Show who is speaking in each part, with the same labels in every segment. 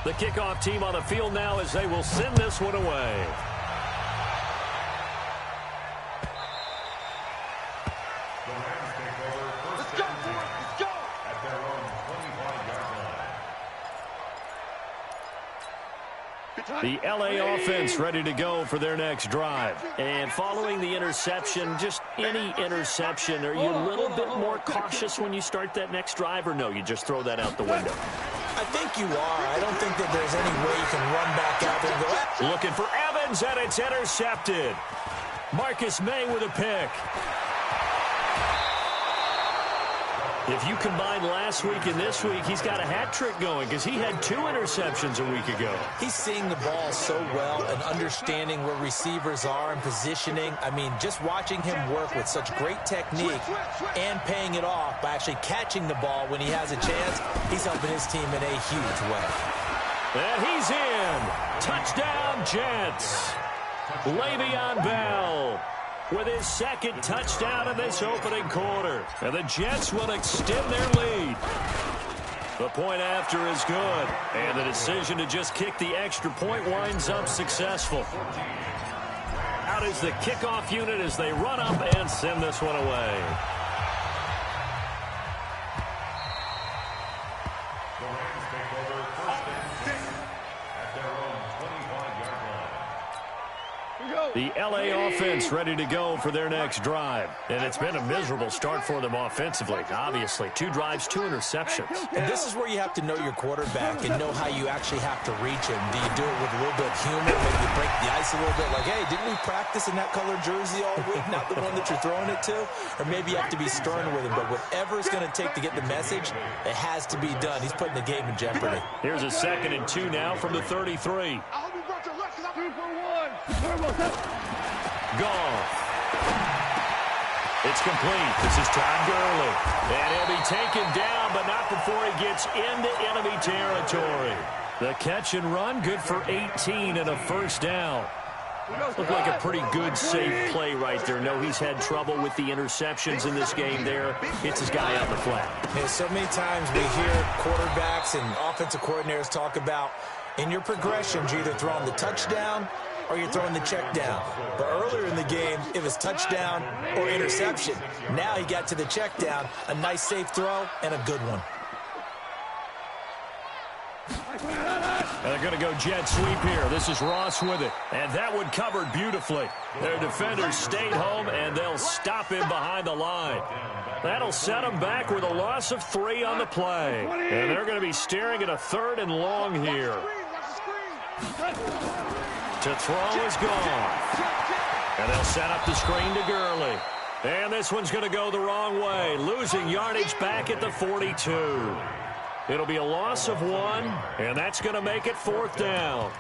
Speaker 1: The kickoff team on the field now as they will send this one away. The LA offense ready to go for their next drive. And following the interception, just any interception, are you a little bit more cautious when you start that next drive, or no, you just throw that out the window?
Speaker 2: I think you are. I don't think that there's any way you can run back out there and go, ah.
Speaker 1: Looking for Evans, and it's intercepted. Marcus May with a pick. If you combine last week and this week, he's got a hat trick going because he had 2 interceptions a week ago.
Speaker 2: He's seeing the ball so well and understanding where receivers are and positioning. I mean, just watching him work with such great technique and paying it off by actually catching the ball when he has a chance, he's helping his team in a huge way.
Speaker 1: And he's in. Touchdown, Jets. Le'Veon Bell with his second touchdown in this opening quarter. And the Jets will extend their lead. The point after is good. And the decision to just kick the extra point winds up successful. Out is the kickoff unit as they run up and send this one away. The LA offense ready to go for their next drive. And it's been a miserable start for them offensively. Obviously, 2 drives, 2 interceptions.
Speaker 2: And this is where you have to know your quarterback and know how you actually have to reach him. Do you do it with a little bit of humor? Maybe you break the ice a little bit like, hey, didn't we practice in that color jersey all week? Not the one that you're throwing it to? Or maybe you have to be stern with him. But whatever it's going to take to get the message, it has to be done. He's putting the game in jeopardy.
Speaker 1: Here's a 2nd and 2 now from the 33. Gone. It's complete. This is Todd Gurley. And he'll be taken down, but not before he gets into enemy territory. The catch and run, good for 18 and a first down. Looked like a pretty good, safe play right there. No, he's had trouble with the interceptions in this game there. Hits his guy on the flat.
Speaker 2: And so many times we hear quarterbacks and offensive coordinators talk about in your progressions, you're either throwing the touchdown or you're throwing the check down. But earlier in the game, it was touchdown or interception. Now he got to the check down, a nice safe throw, and a good one.
Speaker 1: And they're going to go jet sweep here. This is Ross with it. And that one covered beautifully. Their defenders stayed home, and they'll stop him behind the line. That'll set them back with a loss of 3 on the play. And they're going to be staring at a 3rd and long here. To throw is gone. And they'll set up the screen to Gurley. And this one's going to go the wrong way. Losing yardage back at the 42. It'll be a loss of 1, and that's going to make it 4th down.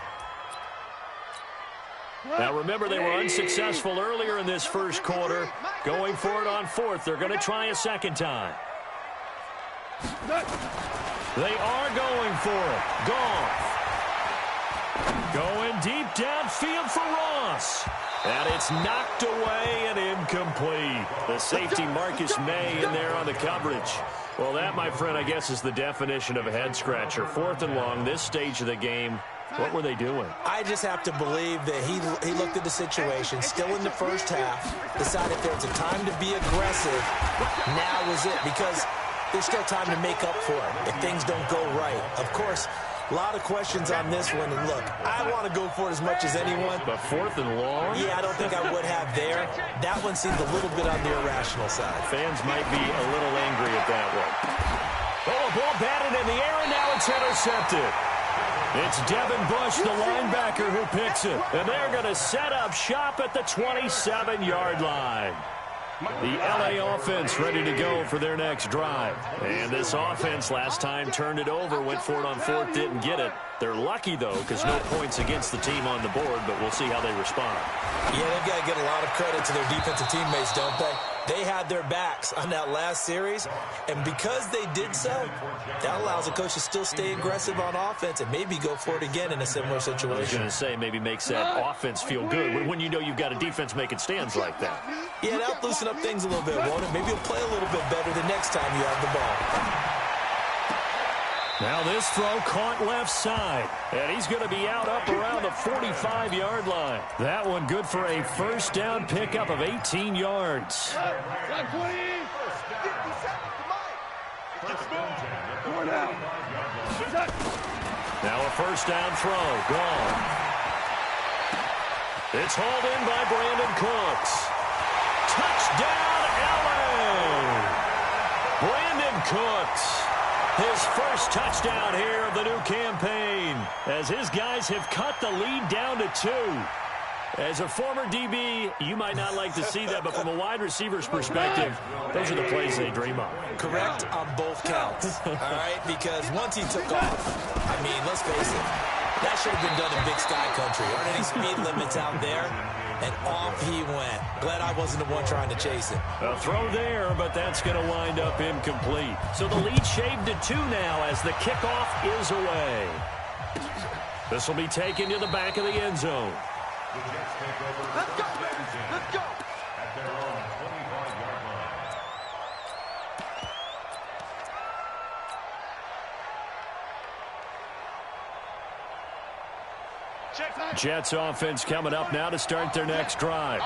Speaker 1: Now, remember, they were unsuccessful earlier in this first quarter. Going for it on 4th. They're going to try a 2nd time. They are going for it. Goff. Going deep downfield for Ross. And it's knocked away and incomplete. The safety Marcus May in there on the coverage. Well, that, my friend, I guess is the definition of a head-scratcher. 4th and long, this stage of the game. What were they doing?
Speaker 2: I just have to believe that he looked at the situation, still in the first half, decided there's a time to be aggressive. Now was it, because there's still time to make up for it if things don't go right. Of course, a lot of questions on this one, and look, I want to go for it as much as anyone.
Speaker 1: But 4th and long?
Speaker 2: Yeah, I don't think I would have there. That one seemed a little bit on the irrational side.
Speaker 1: Fans might be a little angry at that one. Oh, a ball batted in the air, and now it's intercepted. It's Devin Bush, the linebacker, who picks it. And they're going to set up shop at the 27-yard line. The LA offense ready to go for their next drive. And this offense last time turned it over, went for it on 4th, didn't get it. They're lucky, though, because no points against the team on the board, but we'll see how they respond.
Speaker 2: Yeah, they've got to get a lot of credit to their defensive teammates, don't they? They had their backs on that last series, and because they did so, that allows the coach to still stay aggressive on offense and maybe go for it again in a similar situation.
Speaker 1: I was going to say, maybe makes that offense feel good when you know you've got a defense making stands like that.
Speaker 2: Yeah, that'll loosen up things a little bit, won't it? Maybe you'll play a little bit better the next time you have the ball.
Speaker 1: Now this throw caught left side, and he's going to be out up around the 45-yard line. That one good for a first down pickup of 18 yards. Now a first down throw, gone. It's hauled in by Brandon Cooks. Touchdown, LA! Brandon Cooks. His first touchdown here of the new campaign, as his guys have cut the lead down to 2. As a former DB, you might not like to see that, but from a wide receiver's perspective, those are the plays they dream of.
Speaker 2: Correct on both counts, all right? Because once he took off, I mean, let's face it, that should have been done in Big Sky Country. Aren't any speed limits out there? And off he went. Glad I wasn't the one trying to chase him.
Speaker 1: A throw there, but that's going to wind up incomplete. So the lead shaved to 2 now as the kickoff is away. This will be taken to the back of the end zone.
Speaker 3: Let's go! Let's go!
Speaker 4: At their own 25-yard line.
Speaker 1: Jets offense coming up now to start their next drive.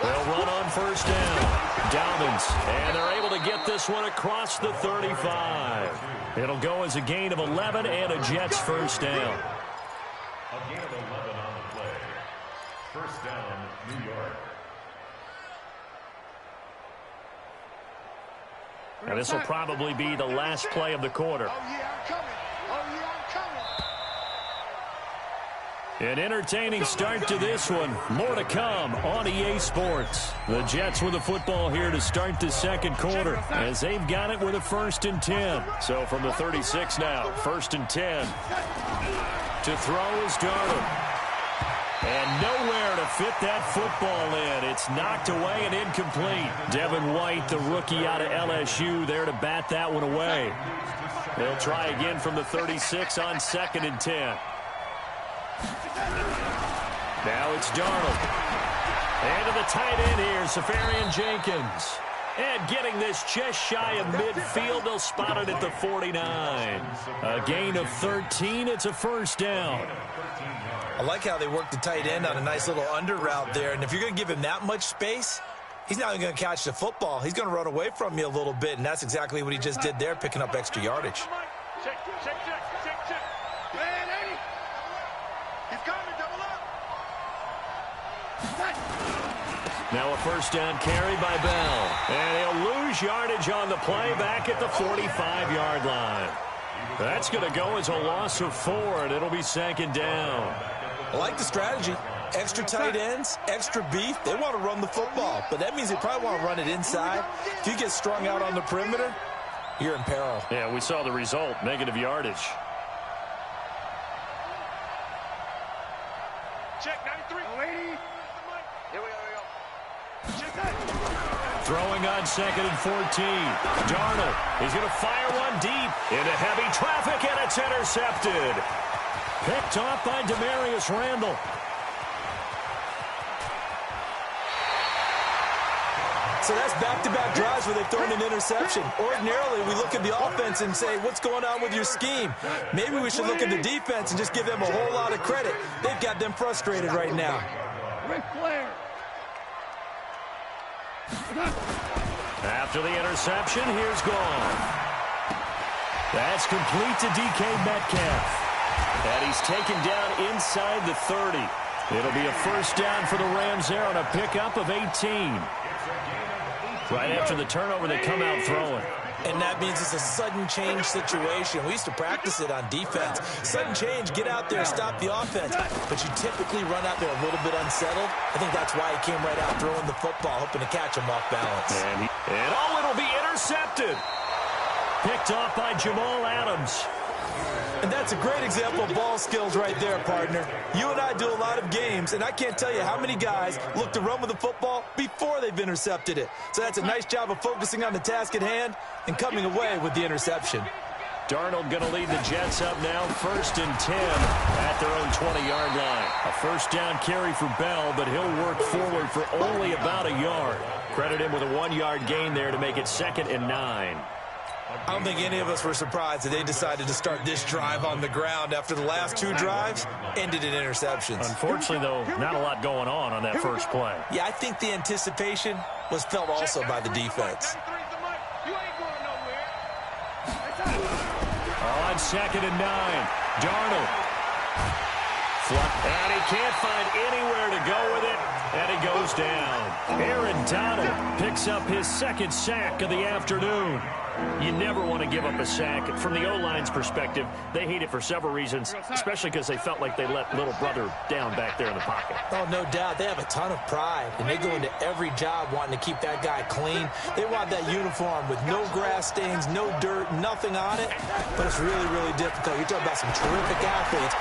Speaker 1: They'll run on first down. Dobbins, and they're able to get this one across the 35. It'll go as a gain of 11 and a Jets first down.
Speaker 4: A gain of 11 on the play. First down, New York.
Speaker 1: And this will probably be the last play of the quarter.
Speaker 3: Oh, yeah, I'm coming. Oh, yeah, I'm coming.
Speaker 1: An entertaining start to this one. More to come on EA Sports. The Jets with the football here to start the second quarter, as they've got it with a 1st and 10. So from the 36 now, 1st and 10. To throw is Darnold. And nowhere to fit that football in. It's knocked away and incomplete. Devin White, the rookie out of LSU, there to bat that one away. They'll try again from the 36 on 2nd and 10. Now it's Darnold. And to the tight end here, Safarian Jenkins. And getting this just shy of midfield, they'll spot it at the 49. A gain of 13, it's a first down.
Speaker 2: I like how they work the tight end on a nice little under route there. And if you're going to give him that much space, he's not even going to catch the football. He's going to run away from you a little bit, and that's exactly what he just did there, picking up extra yardage.
Speaker 3: Check. Man, Eddie. He's coming, double up.
Speaker 1: Now a first down carry by Bell. And he'll lose yardage on the play back at the 45-yard line. That's going to go as a loss of 4, and it'll be 2nd down.
Speaker 2: I like the strategy. Extra tight ends, extra beef. They want to run the football, but that means they probably want to run it inside. If you get strung out on the perimeter, you're in peril.
Speaker 1: Yeah, we saw the result, negative yardage.
Speaker 3: Check, 93. 80. Here we go. Check that.
Speaker 1: Throwing on 2nd and 14. Darnold, he's going to fire one deep into heavy traffic, and it's intercepted. Picked off by Demarius Randall.
Speaker 2: So that's back-to-back drives where they've thrown an interception. Ordinarily, we look at the offense and say, what's going on with your scheme? Maybe we should look at the defense and just give them a whole lot of credit. They've got them frustrated right now.
Speaker 3: Ric Flair.
Speaker 1: After the interception, here's gone. That's complete to DK Metcalf. And he's taken down inside the 30. It'll be a first down for the Rams there on a pickup of 18. Right after the turnover, they come out throwing.
Speaker 2: And that means it's a sudden change situation. We used to practice it on defense. Sudden change, get out there, stop the offense. But you typically run out there a little bit unsettled. I think that's why he came right out throwing the football, hoping to catch him off balance.
Speaker 1: And it'll be intercepted. Picked off by Jamal Adams.
Speaker 2: And that's a great example of ball skills right there, partner. You and I do a lot of games, and I can't tell you how many guys look to run with the football before they've intercepted it. So that's a nice job of focusing on the task at hand and coming away with the interception.
Speaker 1: Darnold going to lead the Jets up now, 1st and 10 at their own 20-yard line. A first down carry for Bell, but he'll work forward for only about a yard. Credit him with a 1-yard gain there to make it 2nd and 9.
Speaker 2: I don't think any of us were surprised that they decided to start this drive on the ground after the last 2 drives ended in interceptions.
Speaker 1: Unfortunately, though, not a lot going on that first play.
Speaker 2: Yeah, I think the anticipation was felt also by the defense.
Speaker 1: On 2nd and 9, Darnold. And he can't find anywhere to go with it, and he goes down. Aaron Donald picks up his 2nd sack of the afternoon. You never want to give up a sack. From the O-line's perspective, they hate it for several reasons, especially because they felt like they let little brother down back there in the pocket.
Speaker 2: Oh, no doubt. They have a ton of pride, and they go into every job wanting to keep that guy clean. They want that uniform with no grass stains, no dirt, nothing on it, but it's really, really difficult. You're talking about some terrific athletes.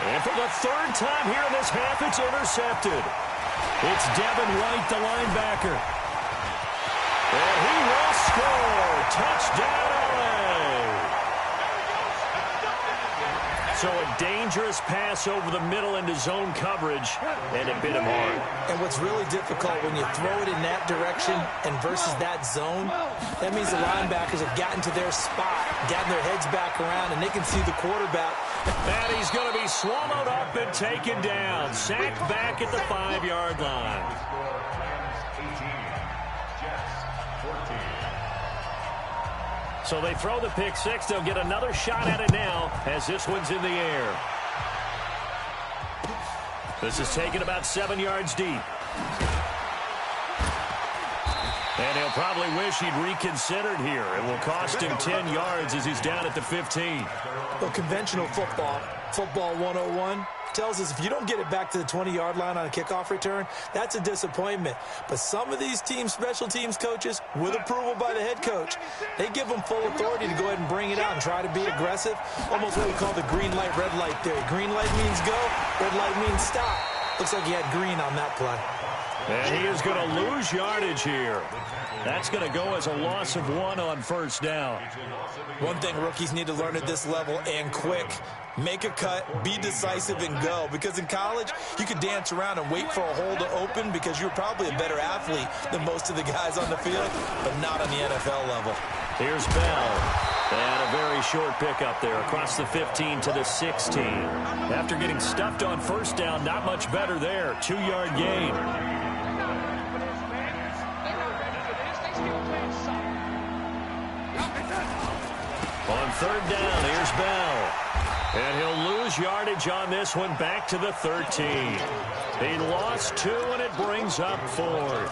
Speaker 1: And for the 3rd time here in this half, it's intercepted. It's Devin White, the linebacker. And he will score. Touchdown, LA. So a dangerous pass over the middle into zone coverage, and it bit him hard.
Speaker 2: And what's really difficult when you throw it in that direction and versus that zone, that means the linebackers have gotten to their spot, gotten their heads back around, and they can see the quarterback.
Speaker 1: And he's going to be swallowed up and taken down. Sacked back at the 5-yard line. So they throw the pick 6. They'll get another shot at it now as this one's in the air. This is taken about 7 yards deep. And he'll probably wish he'd reconsidered here. It will cost him 10 yards as he's down at the 15.
Speaker 2: Well, conventional football 101, tells us if you don't get it back to the 20-yard line on a kickoff return, that's a disappointment. But some of these teams, special teams coaches, with approval by the head coach, they give them full authority to go ahead and bring it out and try to be aggressive. Almost what we call the green light, red light theory. Green light means go, red light means stop. Looks like he had green on that play.
Speaker 1: And he is going to lose yardage here. That's going to go as a loss of 1 on 1st down.
Speaker 2: One thing rookies need to learn at this level, and quick, make a cut, be decisive, and go. Because in college, you could dance around and wait for a hole to open because you're probably a better athlete than most of the guys on the field, but not on the NFL level.
Speaker 1: Here's Bell. And a very short pickup there across the 15 to the 16. After getting stuffed on 1st down, not much better there. 2-yard gain. On 3rd down, here's Bell. And he'll lose yardage on this one back to the 13. He lost 2, and it brings up 4th.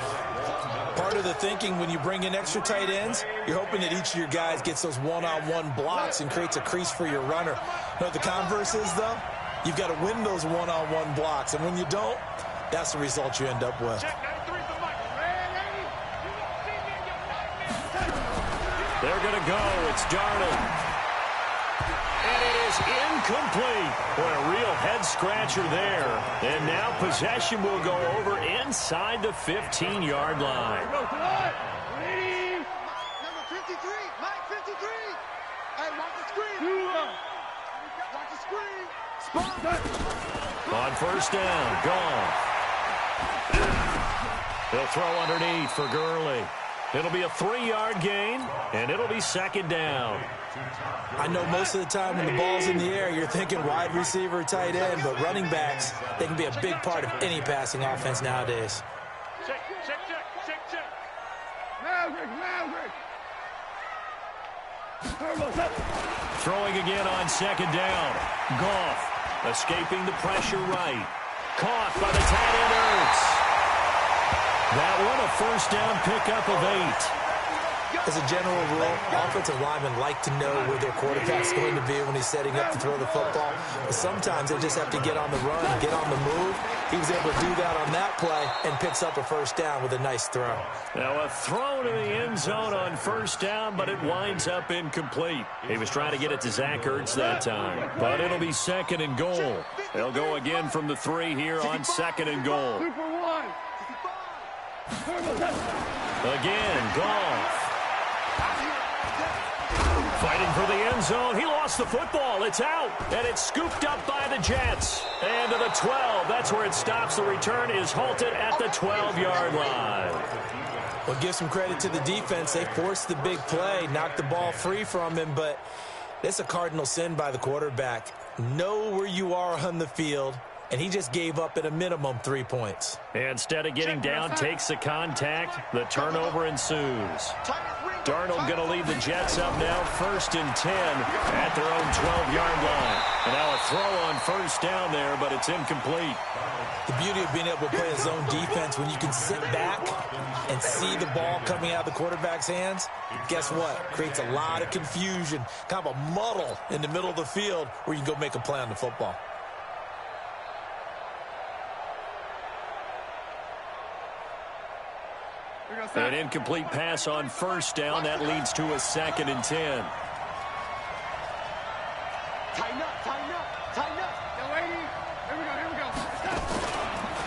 Speaker 2: Part of the thinking when you bring in extra tight ends, you're hoping that each of your guys gets those one-on-one blocks and creates a crease for your runner. You know what the converse is, though? You've got to win those one-on-one blocks, and when you don't, that's the result you end up with.
Speaker 1: They're going to go. It's Darnold. And it is incomplete. Boy, a real head-scratcher there. And now possession will go over inside the 15-yard line.
Speaker 3: Number 53, Mike 53. Hey, watch the screen. Watch the screen. Spot.
Speaker 1: On 1st down, Goff. He'll throw underneath for Gurley. It'll be a 3-yard gain, and it'll be 2nd down.
Speaker 2: I know most of the time when the ball's in the air, you're thinking wide receiver, tight end, but running backs, they can be a big part of any passing offense nowadays.
Speaker 3: Check. Maverick.
Speaker 1: Throwing again on 2nd down. Goff escaping the pressure right. Caught by the tight end Ertz. That one a 1st down pickup of 8.
Speaker 2: As a general rule, offensive linemen like to know where their quarterback's going to be when he's setting up to throw the football. But sometimes they just have to get on the run, get on the move. He was able to do that on that play and picks up a 1st down with a nice throw.
Speaker 1: Now a throw to the end zone on 1st down, but it winds up incomplete. He was trying to get it to Zach Ertz that time. But it'll be 2nd and goal. They'll go again from the 3 here on 2nd and goal. Again, Goff. Fighting for the end zone. He lost the football. It's out. And it's scooped up by the Jets. And to the 12. That's where it stops. The return is halted at the 12-yard line.
Speaker 2: Well, give some credit to the defense. They forced the big play, knocked the ball free from him, but it's a cardinal sin by the quarterback. Know where you are on the field, and he just gave up at a minimum 3 points.
Speaker 1: Instead of getting down, takes the contact. The turnover ensues. Darnold going to lead the Jets up now, 1st and 10 at their own 12-yard line. And now a throw on first down there, but it's incomplete.
Speaker 2: The beauty of being able to play a zone defense, when you can sit back and see the ball coming out of the quarterback's hands, guess what? Creates a lot of confusion, kind of a muddle in the middle of the field where you can go make a play on the football.
Speaker 1: An incomplete pass on first down. That leads to a 2nd and 10.
Speaker 3: Tighten up, tighten up, tighten up. Yo, lady. Here we go.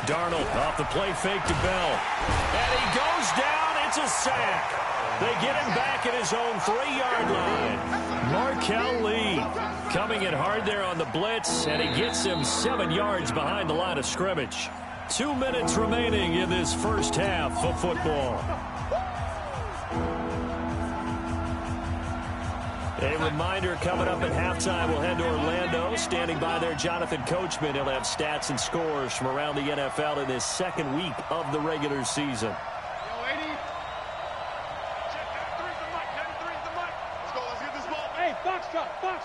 Speaker 1: Darnold off the play fake to Bell. And he goes down. It's a sack. They get him back at his own 3-yard line. Markel Lee coming in hard there on the blitz, and he gets him 7 yards behind the line of scrimmage. 2 minutes remaining in this first half of football. A reminder, coming up at halftime, we'll head to Orlando. Standing by there, Jonathan Coachman. He'll have stats and scores from around the NFL in this 2nd week of the regular season.
Speaker 3: Yo, lady. Check 93's the mic. 93's the mic. Let's go. Let's get this ball. Hey, box drop. Check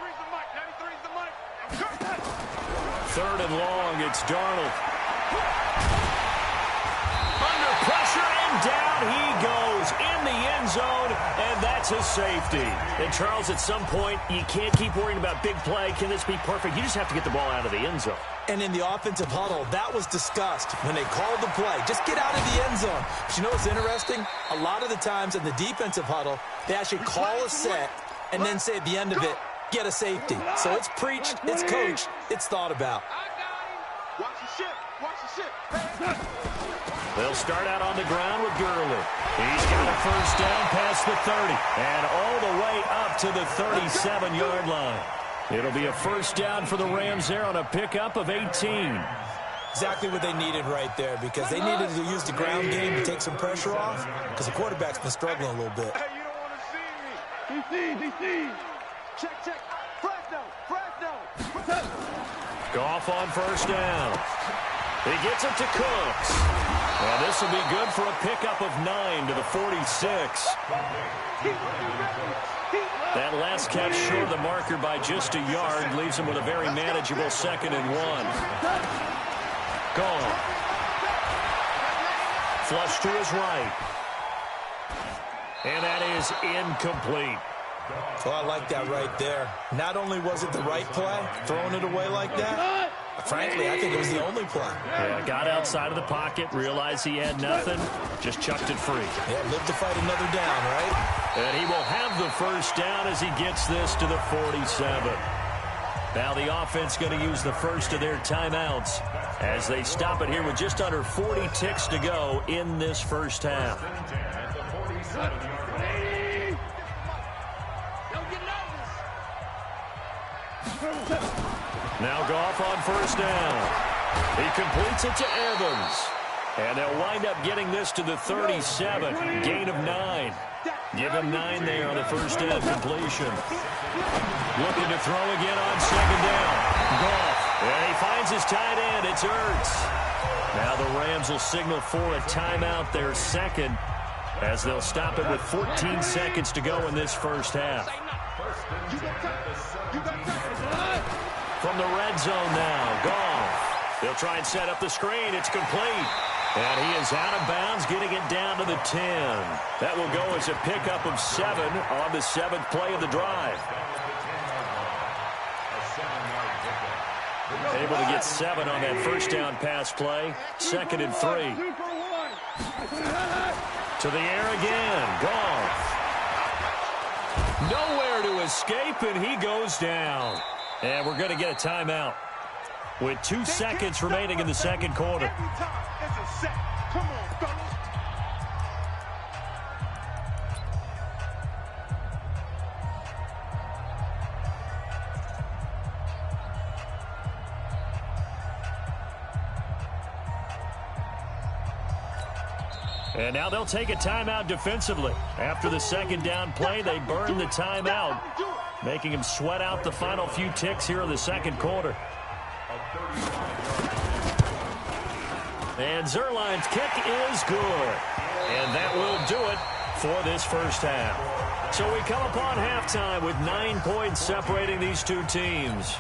Speaker 3: 93's the mic. 93's the mic. I'm good.
Speaker 1: 3rd and long, it's Darnold. Under pressure, and down he goes in the end zone, and that's a safety. And Charles, at some point, you can't keep worrying about big play. Can this be perfect? You just have to get the ball out of the end zone.
Speaker 2: And in the offensive huddle, that was discussed when they called the play. Just get out of the end zone. But you know what's interesting? A lot of the times in the defensive huddle, they actually call a set and then say at the end of it, get a safety. So it's preached, it's coached, it's thought about.
Speaker 3: Watch the ship. Watch the ship.
Speaker 1: They'll start out on the ground with Gurley. He's got a first down past the 30 and all the way up to the 37-yard line. It'll be a first down for the Rams there on a pickup of 18.
Speaker 2: Exactly what they needed right there, because they needed to use the ground game to take some pressure off, because the quarterback's been struggling a little bit.
Speaker 3: Hey, you don't want to see me. DC. Check. Fresno.
Speaker 1: Goff on first down. He gets it to Cooks. And this will be good for a pickup of 9 to the 46. That last catch short of the marker by just a yard leaves him with a very manageable 2nd and 1. Goff. Flush to his right. And that is incomplete.
Speaker 2: So I like that right there. Not only was it the right play, throwing it away like that, frankly, I think it was the only play.
Speaker 1: Yeah, got outside of the pocket, realized he had nothing, just chucked it free.
Speaker 2: Yeah, live to fight another down, right?
Speaker 1: And he will have the first down as he gets this to the 47. Now the offense going to use the first of their timeouts as they stop it here with just under 40 ticks to go in this first half. Now Goff on first down. He completes it to Evans. And they'll wind up getting this to the 37. Gain of 9. Give him 9 there on the first down completion. Looking to throw again on 2nd down. Goff. And he finds his tight end. It's Ertz. Now the Rams will signal for a timeout, their 2nd, as they'll stop it with 14 seconds to go in this first half. From the red zone now, Goff. They'll try and set up the screen. It's complete. And he is out of bounds, getting it down to the 10. That will go as a pickup of 7 on the 7th play of the drive. Able to get 7 on that first down pass play. 2nd and 3. To the air again. Goff. Nowhere to escape, and he goes down. And we're going to get a timeout with 2 seconds remaining in the second quarter.
Speaker 3: Come on, fellas.
Speaker 1: And now they'll take a timeout defensively. After the second down play, they burn the timeout, making them sweat out the final few ticks here in the second quarter. And Zerline's kick is good. And that will do it for this first half. So we come upon halftime with 9 points separating these two teams.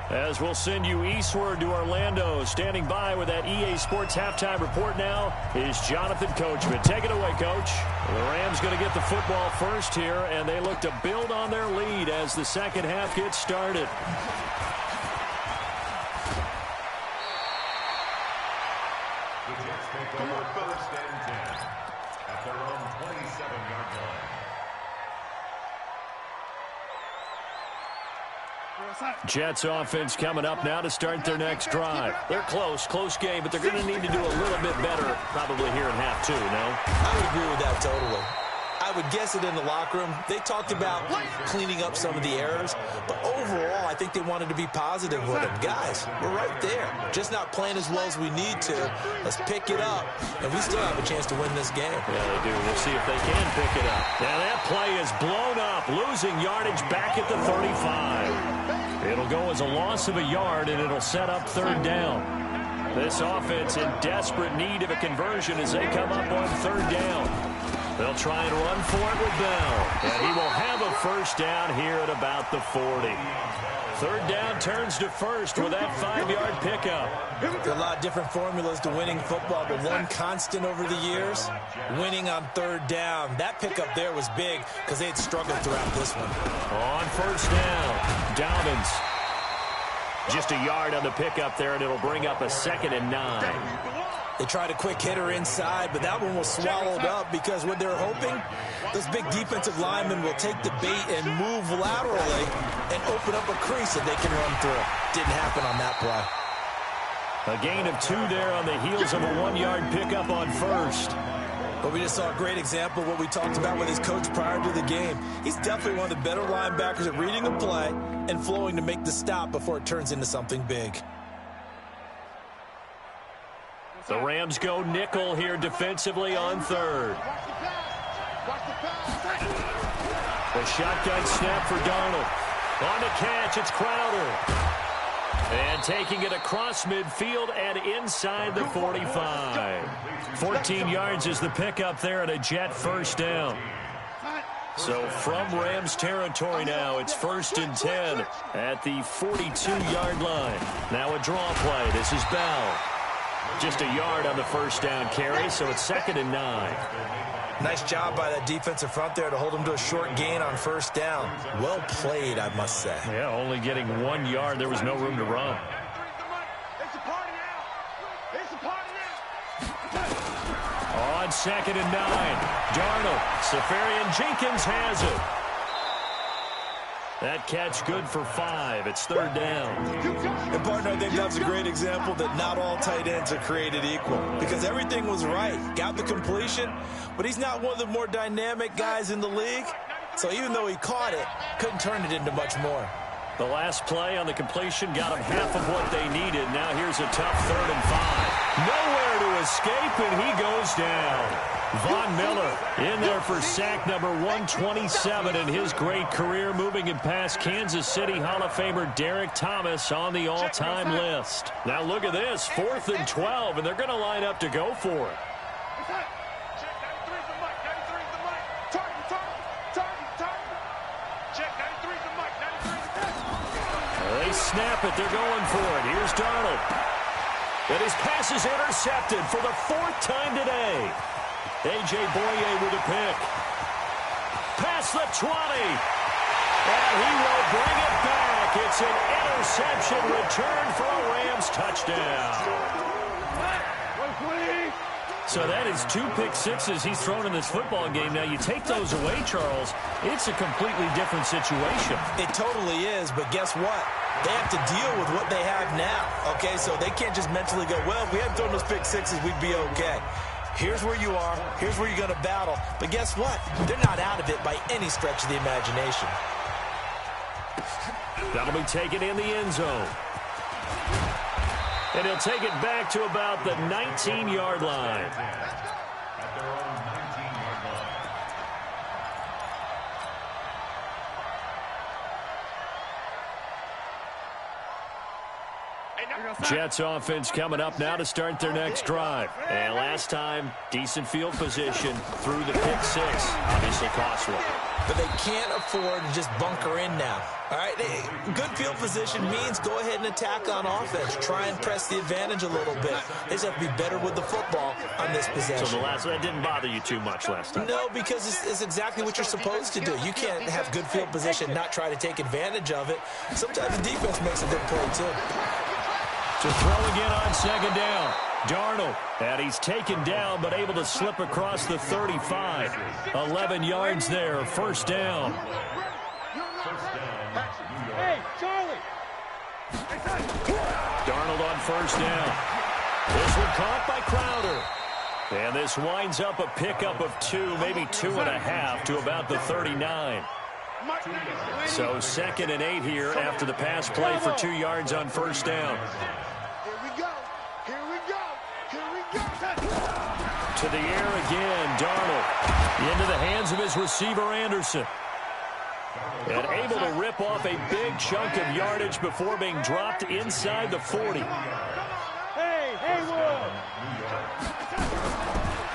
Speaker 1: As we'll send you eastward to Orlando, standing by with that EA Sports halftime report now is Jonathan Coachman. Take it away, Coach. The Rams going to get the football first here, and they look to build on their lead as the second half gets started.
Speaker 4: The Jets take over first and 10 at their own 27-yard line.
Speaker 1: Jets offense coming up now to start their next drive. They're close game, but they're going to need to do a little bit better probably here in half two, no?
Speaker 2: I would agree with that totally. I would guess it in the locker room. They talked about cleaning up some of the errors, but overall, I think they wanted to be positive with them. Guys, we're right there. Just not playing as well as we need to. Let's pick it up, and we still have a chance to win this game.
Speaker 1: Yeah, they do. We'll see if they can pick it up. Now that play is blown up, losing yardage back at the 35. It'll go as a loss of a yard, and it'll set up third down. This offense in desperate need of a conversion as they come up on third down. They'll try and run for it with Bell. And he will have a first down here at about the 40. Third down turns to first with that 5-yard pickup.
Speaker 2: There are a lot of different formulas to winning football, but one constant over the years, winning on third down. That pickup there was big because they had struggled throughout this one.
Speaker 1: On first down, Dobbins. Just a yard on the pickup there, and it'll bring up a 2nd and 9.
Speaker 2: They tried a quick hitter inside, but that one was swallowed up because what they're hoping, those big defensive linemen will take the bait and move laterally and open up a crease that they can run through. Didn't happen on that play.
Speaker 1: A gain of 2 there on the heels of a 1-yard pickup on first.
Speaker 2: But we just saw a great example of what we talked about with his coach prior to the game. He's definitely one of the better linebackers at reading the play and flowing to make the stop before it turns into something big.
Speaker 1: The Rams go nickel here defensively on third. The shotgun snap for Darnold. On the catch, it's Crowder. And taking it across midfield and inside the 45. 14 yards is the pickup there and a Jet first down. So from Rams territory now, it's 1st and 10 at the 42-yard line. Now a draw play. This is Bell. Just a yard on the first down carry, so it's 2nd and 9.
Speaker 2: Nice job by that defensive front there to hold him to a short gain on first down. Well played, I must say.
Speaker 1: Yeah, only getting 1 yard. There was no room to run. On 2nd and 9, Darnold. Safarian Jenkins has it. That catch good for 5. It's 3rd down.
Speaker 2: And, partner, I think that's a great example that not all tight ends are created equal because everything was right. Got the completion, but he's not one of the more dynamic guys in the league. So even though he caught it, couldn't turn it into much more.
Speaker 1: The last play on the completion got him half of what they needed. Now here's a tough 3rd and 5. Nowhere to escape, and he goes down. Von Miller in there for sack number 127 in his great career, moving it past Kansas City Hall of Famer Derek Thomas on the all-time list. Now look at this, 4th and 12, and they're going to line up to go for it. They snap it, they're going for it. Here's Darnold. And his pass is intercepted for the 4th time today. A.J. Boye with a pick. Past the 20. And he will bring it back. It's an interception return for a Rams touchdown. So that is 2 pick sixes he's thrown in this football game. Now, you take those away, Charles, it's a completely different situation.
Speaker 2: It totally is, but guess what? They have to deal with what they have now, okay? So they can't just mentally go, well, if we hadn't thrown those pick sixes, we'd be okay. Here's where you are. Here's where you're going to battle. But guess what? They're not out of it by any stretch of the imagination.
Speaker 1: That'll be taken in the end zone. And he'll take it back to about the 19-yard line. Jets offense coming up now to start their next drive. And last time, decent field position through the pick six. Obviously costly.
Speaker 2: But they can't afford to just bunker in now. All right, good field position means go ahead and attack on offense. Try and press the advantage a little bit. They just have to be better with the football on this possession.
Speaker 1: So that didn't bother you too much last time?
Speaker 2: No, because it's exactly what you're supposed to do. You can't have good field position, not try to take advantage of it. Sometimes the defense makes a good play, too.
Speaker 1: To throw again on second down. Darnold, and he's taken down but able to slip across the 35. 11 yards there, first down.
Speaker 3: Hey, Charlie!
Speaker 1: Darnold on first down. This one caught by Crowder. And this winds up a pickup of 2, maybe 2.5 to about the 39. So 2nd and 8 here after the pass play for 2 yards on first down.
Speaker 3: Here we go. Here we go. Here we go.
Speaker 1: To the air again, Darnold. Into the hands of his receiver, Anderson. And able to rip off a big chunk of yardage before being dropped inside the 40.
Speaker 3: Hey, Haywood!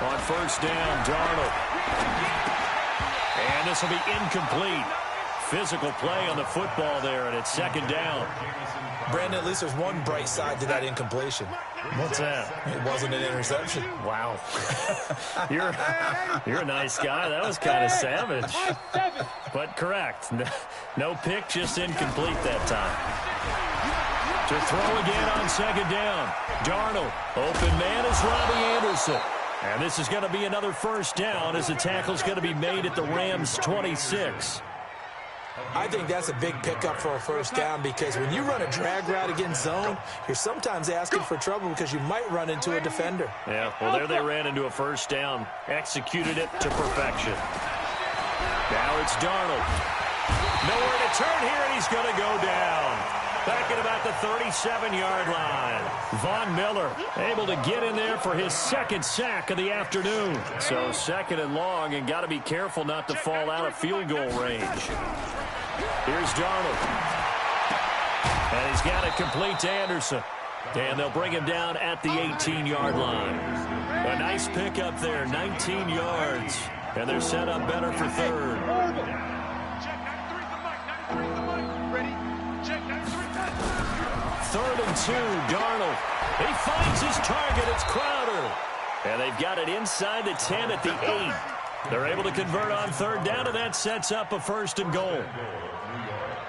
Speaker 1: On first down, Darnold. And this will be incomplete. Physical play on the football there, and it's second down.
Speaker 2: Brandon, at least there's one bright side to that incompletion.
Speaker 1: What's that?
Speaker 2: It wasn't an interception.
Speaker 1: Wow. You're a nice guy. That was kind of savage. But correct. No pick, just incomplete that time. To throw again on second down. Darnold. Open man is Robbie Anderson. And this is going to be another first down as the tackle's going to be made at the Rams' 26.
Speaker 2: I think that's a big pickup for a first down because when you run a drag route against zone, you're sometimes asking for trouble because you might run into a defender.
Speaker 1: Yeah, well, there they ran into a first down. Executed it to perfection. Now it's Darnold. Nowhere to turn here, and he's going to go down. Back at about the 37-yard line. Von Miller able to get in there for his 2nd sack of the afternoon. So 2nd and long, and got to be careful not to fall out of field goal range. Here's Darnold. And he's got it complete to Anderson. And they'll bring him down at the 18-yard line. A nice pickup there, 19 yards. And they're set up better for 3rd.
Speaker 3: Check 93's the mic. 93's the mic. Ready? Check 93's the mic.
Speaker 1: 3rd and 2, Darnold. He finds his target. It's Crowder. And they've got it inside the 10 at the 8. They're able to convert on 3rd down, and that sets up a 1st and goal.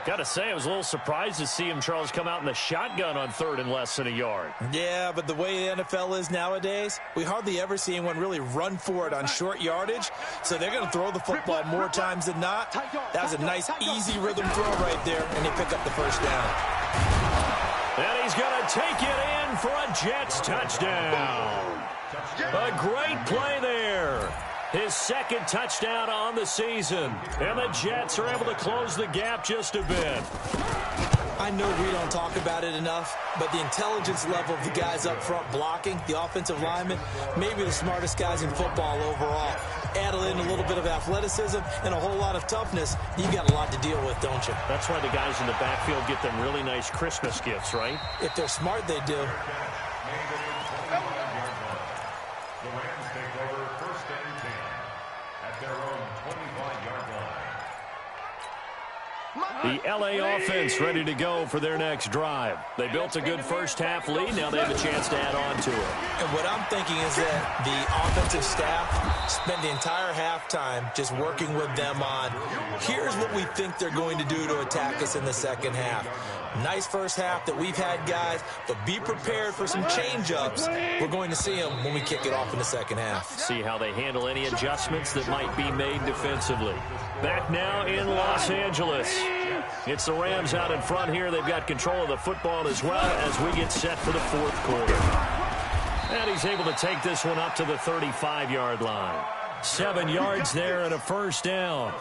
Speaker 1: Got to say, I was a little surprised to see him, Charles, come out in the shotgun on 3rd and less than a yard.
Speaker 2: Yeah, but the way the NFL is nowadays, we hardly ever see anyone really run for it on short yardage. So they're going to throw the football more times than not. That was a nice, easy rhythm throw right there, and they pick up the first down.
Speaker 1: And he's going to take it in for a Jets touchdown. A great play there. His 2nd touchdown on the season. And the Jets are able to close the gap just a bit.
Speaker 2: I know we don't talk about it enough, but the intelligence level of the guys up front blocking, the offensive linemen, maybe the smartest guys in football overall. Add in a little bit of athleticism and a whole lot of toughness, you've got a lot to deal with, don't you?
Speaker 1: That's why the guys in the backfield get them really nice Christmas gifts, right?
Speaker 2: If they're smart, they do.
Speaker 4: The Rams take over 1st and 10 at their own 25-yard line.
Speaker 1: The L.A. offense ready to go for their next drive. They built a good first-half lead. Now they have a chance to add on to it.
Speaker 2: And what I'm thinking is that the offensive staff spent the entire halftime just working with them on, here's what we think they're going to do to attack us in the second half. Nice first half that we've had, guys, but be prepared for some change-ups. We're going to see them when we kick it off in the second half.
Speaker 1: See how they handle any adjustments that might be made defensively. Back now in Los Angeles. It's the Rams out in front here. They've got control of the football as well as we get set for the 4th quarter. And he's able to take this one up to the 35-yard line. 7 yards there and a first down.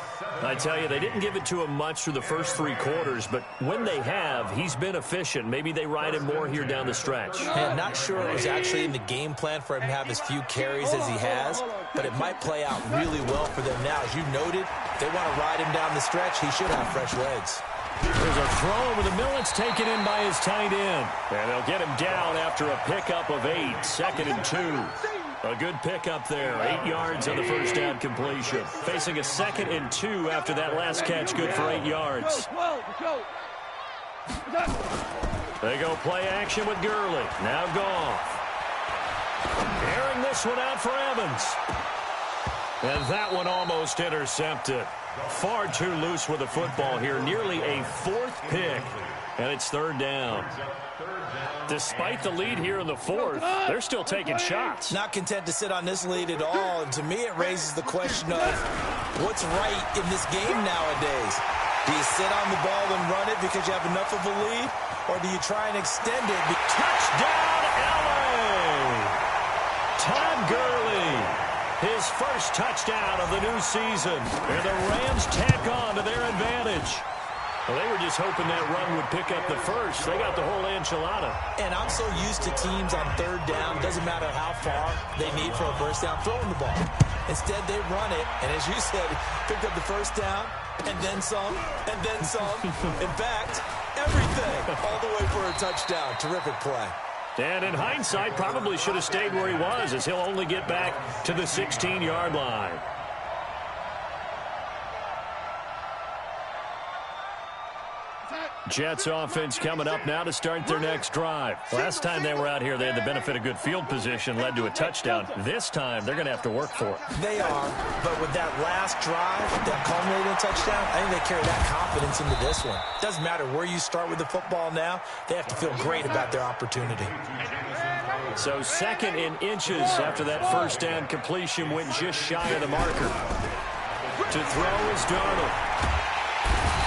Speaker 1: I tell you, they didn't give it to him much through the first 3 quarters, but when they have, he's been efficient. Maybe they ride him more here down the stretch.
Speaker 2: I'm not sure it was actually in the game plan for him to have as few carries as he has, but it might play out really well for them now. As you noted, if they want to ride him down the stretch, he should have fresh legs.
Speaker 1: There's a throw over the middle. It's taken in by his tight end. And they'll get him down after a pickup of 8. 2nd and 2. A good pickup there. 8 yards on the first down completion. Facing a 2nd and 2 after that last catch. Good for 8 yards. They go play action with Gurley. Now Goff. Airing this one out for Evans. And that one almost intercepted. Far too loose with the football here. Nearly a 4th pick. And it's 3rd down. Despite the lead here in the 4th, they're still taking shots.
Speaker 2: Not content to sit on this lead at all. And to me, it raises the question of what's right in this game nowadays. Do you sit on the ball and run it because you have enough of a lead? Or do you try and extend it?
Speaker 1: Touchdown, LA! Todd Gurley. His first touchdown of the new season. And the Rams tack on to their advantage. Well, they were just hoping that run would pick up the first. They got the whole enchilada.
Speaker 2: And I'm so used to teams on 3rd down, doesn't matter how far they need for a first down, throwing the ball. Instead, they run it, and as you said, picked up the first down, and then some, and then some. In fact, everything, all the way for a touchdown. Terrific play.
Speaker 1: And in hindsight, probably should have stayed where he was, as he'll only get back to the 16-yard line. Jets offense coming up now to start their next drive. Last time they were out here, they had the benefit of good field position, led to a touchdown. This time, they're going to have to work for it.
Speaker 2: They are, but with that last drive, that culminating touchdown, I think they carry that confidence into this one. Doesn't matter where you start with the football now, they have to feel great about their opportunity.
Speaker 1: So 2nd in inches after that first down completion went just shy of the marker. To throw is Darnold.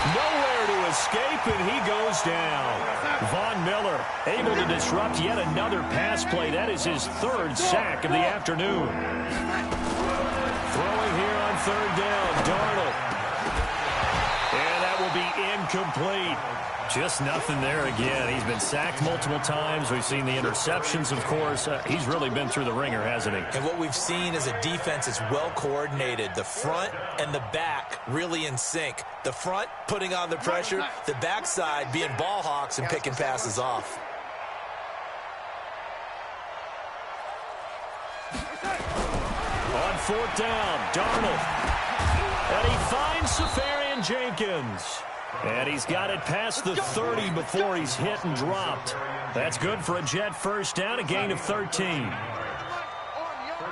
Speaker 1: Nowhere to escape, and he goes down. Von Miller able to disrupt yet another pass play. That is his 3rd sack of the afternoon. Throwing here on 3rd down, Darnold. And that will be incomplete. Just nothing there again. He's been sacked multiple times. We've seen the interceptions, of course. He's really been through the ringer, hasn't he?
Speaker 2: And what we've seen is a defense that's well coordinated. The front and the back really in sync. The front putting on the pressure, the backside being ball hawks and picking passes off.
Speaker 1: On 4th down, Darnold. And he finds Safarian Jenkins. And he's got it past the 30 before he's hit and dropped. That's good for a Jet first down, a gain of 13.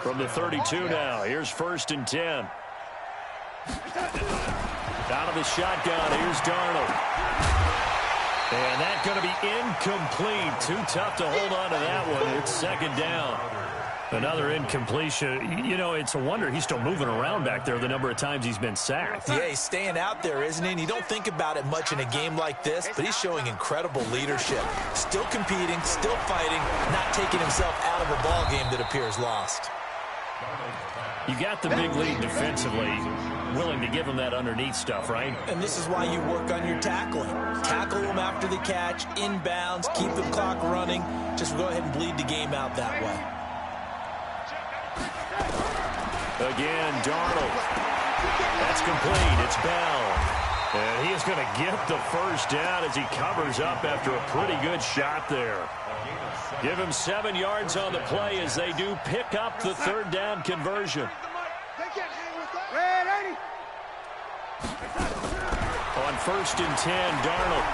Speaker 1: From the 32 now, here's 1st and 10. Out of the shotgun, here's Darnold. And that's going to be incomplete. Too tough to hold on to that one. It's 2nd down. Another incompletion. You know, it's a wonder he's still moving around back there the number of times he's been sacked.
Speaker 2: Yeah, he's staying out there, isn't he? And you don't think about it much in a game like this, but he's showing incredible leadership. Still competing, still fighting, not taking himself out of a ball game that appears lost.
Speaker 1: You got the big lead defensively, willing to give him that underneath stuff, right?
Speaker 2: And this is why you work on your tackling. Tackle him after the catch, inbounds, keep the clock running. Just go ahead and bleed the game out that way.
Speaker 1: Again, Darnold. That's complete. It's Bell. And he is going to get the first down as he covers up after a pretty good shot there. Give him 7 yards on the play as they do pick up the 3rd down conversion. On 1st and 10, Darnold.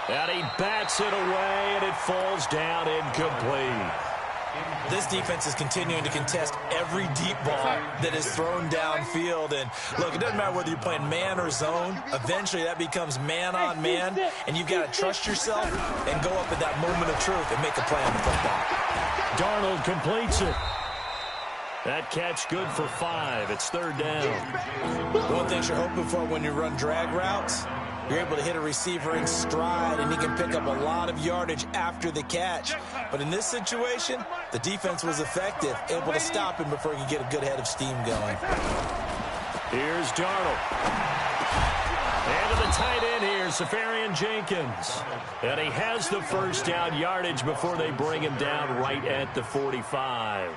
Speaker 1: And he bats it away, and it falls down incomplete.
Speaker 2: This defense is continuing to contest every deep ball that is thrown downfield. And, look, it doesn't matter whether you're playing man or zone. Eventually, that becomes man-on-man, and you've got to trust yourself and go up at that moment of truth and make a play on the football.
Speaker 1: Darnold completes it. That catch good for 5. It's 3rd down.
Speaker 2: One thing you're hoping for when you run drag routes, you're able to hit a receiver in stride, and he can pick up a lot of yardage after the catch. But in this situation, the defense was effective, able to stop him before he could get a good head of steam going.
Speaker 1: Here's Darnold. And to the tight end here, Safarian Jenkins. And he has the first down yardage before they bring him down right at the 45.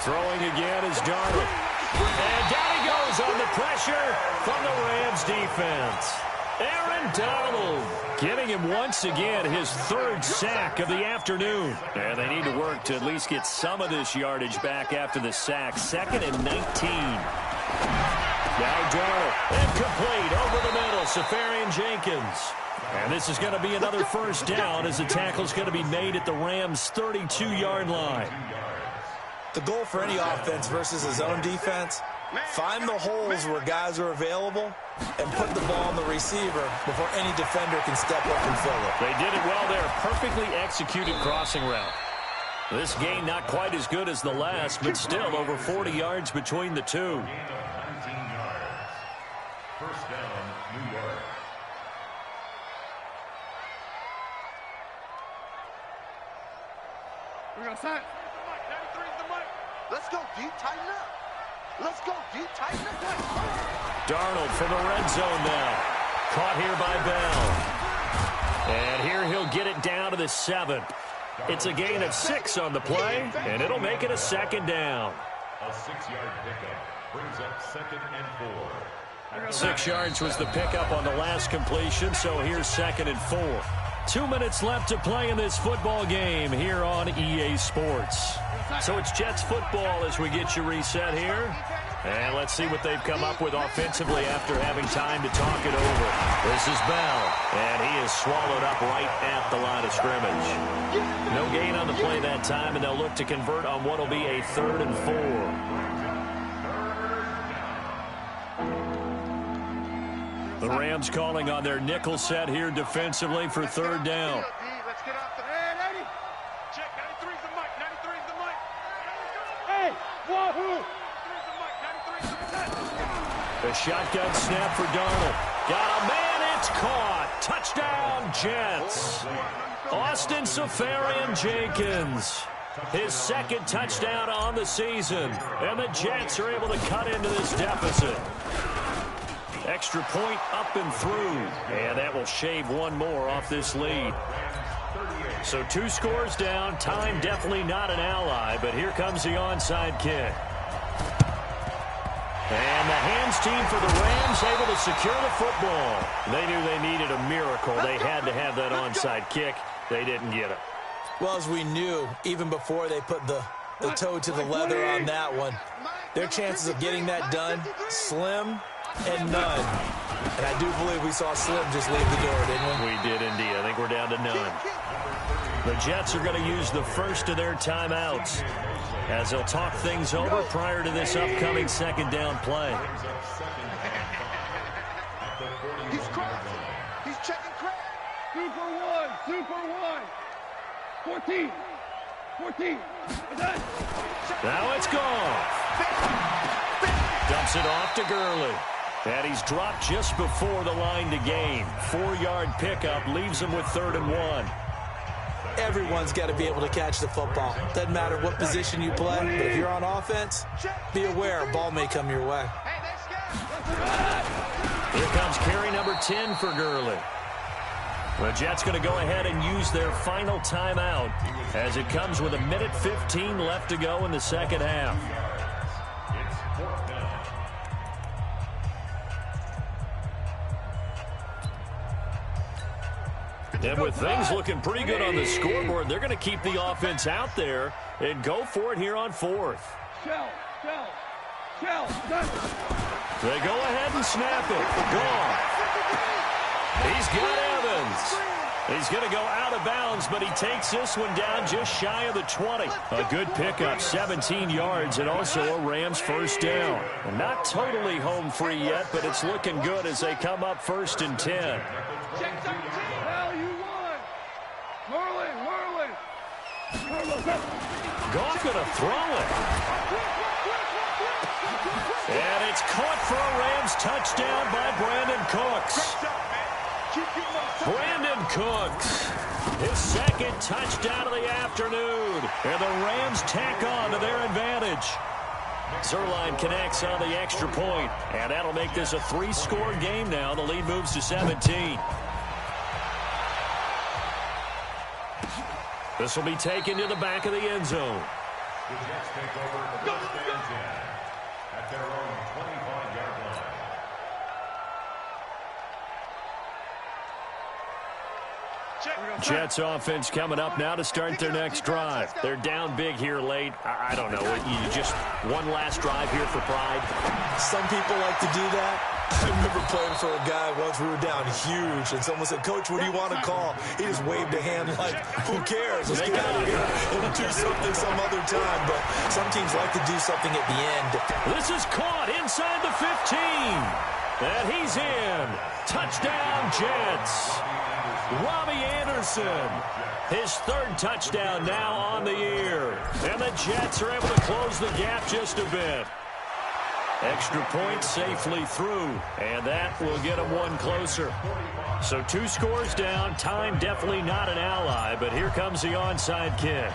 Speaker 1: Throwing again is Darnold. And down he goes on the pressure from the Rams defense. Aaron Donald giving him once again his third sack of the afternoon. And they need to work to at least get some of this yardage back after the sack. 2nd and 19. Now Darnold, incomplete over the middle, Safarian Jenkins. And this is going to be another first down as the tackle's going to be made at the Rams' 32-yard line.
Speaker 2: The goal for any offense versus his own defense, find the holes where guys are available and put the ball on the receiver before any defender can step up and fill it.
Speaker 1: They did it well there. Perfectly executed crossing route. This gain not quite as good as the last, but still over 40 yards between the two.
Speaker 4: First down, New York.
Speaker 3: We're going to set. Let's go deep, tighten up. Let's go deep, tighten up.
Speaker 1: Darnold from the red zone now. Caught here by Bell. And here he'll get it down to the 7. It's a gain of 6 on the play, and it'll make it a 2nd down.
Speaker 4: A 6-yard pickup brings up 2nd and 4.
Speaker 1: 6 yards was the pickup on the last completion, so here's 2nd and 4. 2 minutes left to play in this football game here on EA Sports. So it's Jets football as we get you reset here. And let's see what they've come up with offensively after having time to talk it over. This is Bell, and he is swallowed up right at the line of scrimmage. No gain on the play that time, and they'll look to convert on what will be a 3rd and 4. The Rams calling on their nickel set here defensively for 3rd down.
Speaker 3: Let's get off the man, 80. Check, 93's the mic. 93's the mic. Hey, wahoo! 93's the mic. 93's the mic.
Speaker 1: The shotgun snap for Darnold. Got a man, it's caught. Touchdown, Jets. Austin Safarian Jenkins. His 2nd touchdown on the season. And the Jets are able to cut into this deficit. Extra point up and through. And that will shave one more off this lead. So 2 scores down. Time definitely not an ally, but here comes the onside kick. And the hands team for the Rams able to secure the football. They knew they needed a miracle. They had to have that onside kick. They didn't get it.
Speaker 2: Well, as we knew, even before they put the toe to the leather on that one, their chances of getting that done, slim and none. And I do believe we saw Slim just leave the door, didn't we?
Speaker 1: We did indeed. I think we're down to none. The Jets are going to use the first of their timeouts as they'll talk things over prior to this upcoming 2nd down play.
Speaker 3: He's crossing. He's checking crack. 2 for 1. 2 for 1. 14. 14.
Speaker 1: Now it's gone. Dumps it off to Gurley. And he's dropped just before the line to gain. 4-yard pickup leaves him with 3rd and 1.
Speaker 2: Everyone's got to be able to catch the football. Doesn't matter what position you play, but if you're on offense, be aware a ball may come your way.
Speaker 1: Here comes carry number 10 for Gurley. The Jets going to go ahead and use their final timeout as it comes with 1:15 left to go in the 2nd half. And with things looking pretty good on the scoreboard, they're going to keep the offense out there and go for it here on 4th. They go ahead and snap it. Gone. He's got Evans. He's going to go out of bounds, but he takes this one down just shy of the 20. A good pickup, 17 yards, and also a Rams first down. Not totally home free yet, but it's looking good as they come up 1st and 10. Goff going to throw it. And it's caught for a Rams touchdown by Brandon Cooks. Brandon Cooks, his 2nd touchdown of the afternoon. And the Rams tack on to their advantage. Zerline connects on the extra point, and that'll make this a 3-score game now. The lead moves to 17. This will be taken to the back of the end zone.
Speaker 4: The Jets take over first and 10 at their own 25-yard line.
Speaker 1: Jets offense coming up now to start their next drive. They're down big here late. I don't know. You just one last drive here for pride.
Speaker 2: Some people like to do that. I remember playing for a guy once. We were down huge, and someone said, "Coach, what do you want to call?" He just waved a hand like, "Who cares? Let's get out of here. We'll do something some other time." But some teams like to do something at the end.
Speaker 1: This is caught inside the 15. And he's in. Touchdown, Jets. Robbie Anderson, his third touchdown now on the year. And the Jets are able to close the gap just a bit. Extra point safely through, and that will get them one closer. So 2 scores down. Time definitely not an ally, but here comes the onside kick.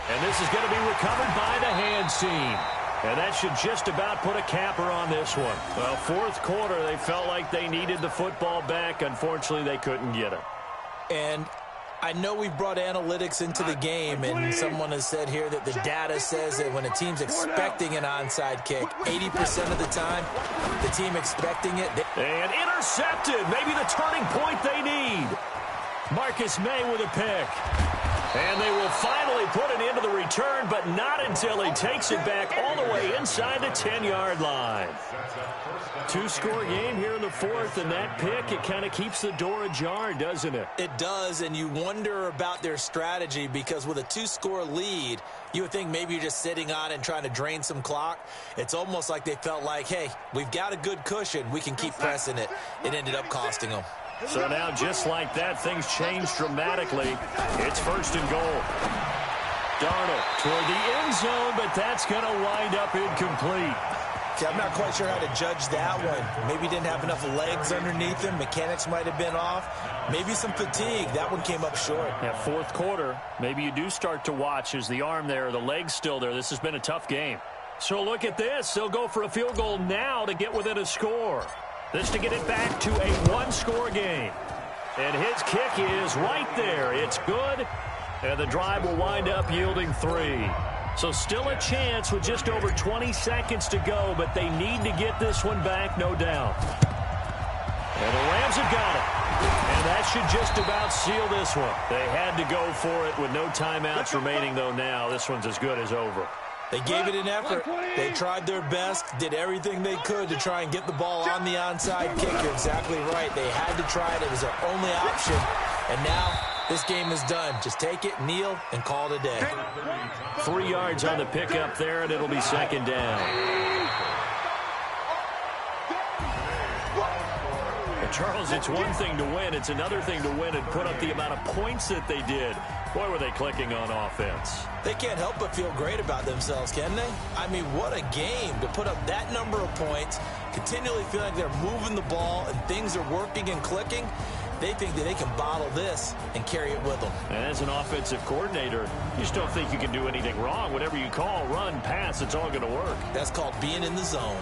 Speaker 1: And this is going to be recovered by the hands team. And that should just about put a capper on this one. Well, fourth quarter, they felt like they needed the football back. Unfortunately, they couldn't get it.
Speaker 2: And I know we brought analytics into the game, and someone has said here that the data says that when a team's expecting an onside kick, 80% of the time, the team expecting it.
Speaker 1: And intercepted. Maybe the turning point they need. Marcus May with a pick. And they will finally put it into the return, but not until he takes it back all the way inside the 10-yard line. 2-score game here in the fourth, and that pick, it kind of keeps the door ajar, doesn't it?
Speaker 2: It does, and you wonder about their strategy because with a 2-score lead, you would think maybe you're just sitting on it and trying to drain some clock. It's almost like they felt like, hey, we've got a good cushion. We can keep pressing it. It ended up costing them.
Speaker 1: So now, just like that, things change dramatically. It's first and goal. Darnold toward the end zone, but that's going to wind up incomplete.
Speaker 2: See, I'm not quite sure how to judge that one. Maybe he didn't have enough legs underneath him. Mechanics might have been off. Maybe some fatigue. That one came up short.
Speaker 1: Yeah, fourth quarter, maybe you do start to watch. Is the arm there, the leg's still there? This has been a tough game. So look at this. They'll go for a field goal now to get within a score. This to get it back to a 1-score game. And his kick is right there. It's good. And the drive will wind up yielding 3. So still a chance with just over 20 seconds to go, but they need to get this one back, no doubt. And the Rams have got it. And that should just about seal this one. They had to go for it with no timeouts remaining, though now. This one's as good as over.
Speaker 2: They gave it an effort. They tried their best, did everything they could to try and get the ball on the onside kick. You're exactly right. They had to try it. It was their only option. And now this game is done. Just take it, kneel, and call it a day.
Speaker 1: 3 yards on the pickup there, and it'll be second down. Charles, it's one thing to win. It's another thing to win and put up the amount of points that they did. Boy, were they clicking on offense.
Speaker 2: They can't help but feel great about themselves, can they? I mean, what a game to put up that number of points, continually feel like they're moving the ball and things are working and clicking. They think that they can bottle this and carry it with them.
Speaker 1: And as an offensive coordinator, you just don't think you can do anything wrong. Whatever you call, run, pass, it's all going to work.
Speaker 2: That's called being in the zone.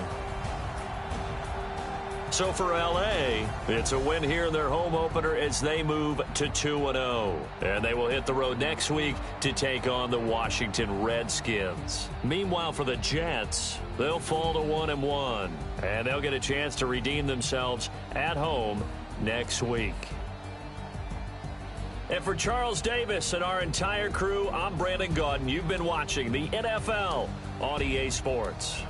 Speaker 1: So for L.A., it's a win here in their home opener as they move to 2-0. And they will hit the road next week to take on the Washington Redskins. Meanwhile, for the Jets, they'll fall to 1-1. And they'll get a chance to redeem themselves at home next week. And for Charles Davis and our entire crew, I'm Brandon Gaudin. You've been watching the NFL on EA Sports.